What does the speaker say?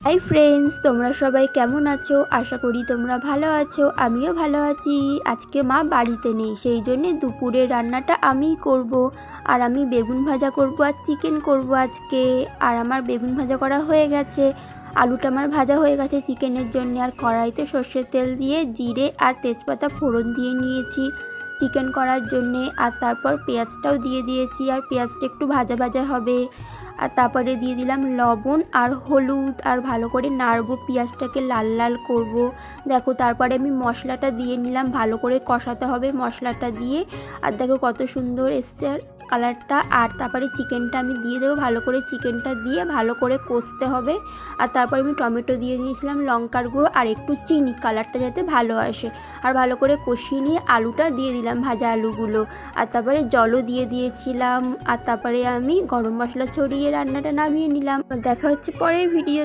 Hi friends, তোমরা সবাই কেমন আছো? আশা করি তোমরা ভালো আছো। আমিও ভালো আছি। আজকে মা বাড়িতে নেই, সেই জন্যে দুপুরের রান্নাটা আমিই করব। আর আমি বেগুন ভাজা করব আর চিকেন করব আজকে। আর আমার বেগুন ভাজা করা হয়ে গেছে, আলুটা আমার ভাজা হয়ে গেছে চিকেনের জন্য। আর কড়াইতে সর্ষের তেল দিয়ে জিরে আর তেজপাতা ফোড়ন দিয়ে নিয়েছি চিকেন করার জন্যে। আর তারপর পেঁয়াজটাও দিয়ে দিয়েছি, আর পেঁয়াজটা একটু ভাজা ভাজা হবে। আর তারপরে দিয়ে দিলাম লবণ আর হলুদ, আর ভালো করে নাড়বো, পেঁয়াজটাকে লাল লাল করব। দেখো, তারপরে আমি মশলাটা দিয়ে নিলাম, ভালো করে কষাতে হবে মশলাটা দিয়ে। আর দেখো কত সুন্দর এসছে কালারটা। আর তারপরে চিকেনটা আমি দিয়ে দেবো, ভালো করে চিকেনটা দিয়ে ভালো করে কষতে হবে। আর তারপরে আমি টমেটো দিয়ে দিয়েছিলাম, লঙ্কার গুঁড়ো আর একটু চিনি, কালারটা যাতে ভালো আসে। আর ভালো করে কষিয়ে নিয়ে আলুটা দিয়ে দিলাম, ভাজা আলুগুলো। আর তারপরে জলও দিয়ে দিয়েছিলাম। আর তারপরে আমি গরম মশলা ছড়িয়ে রান্নাটা নামিয়ে নিলাম। দেখা হচ্ছে পরের ভিডিও।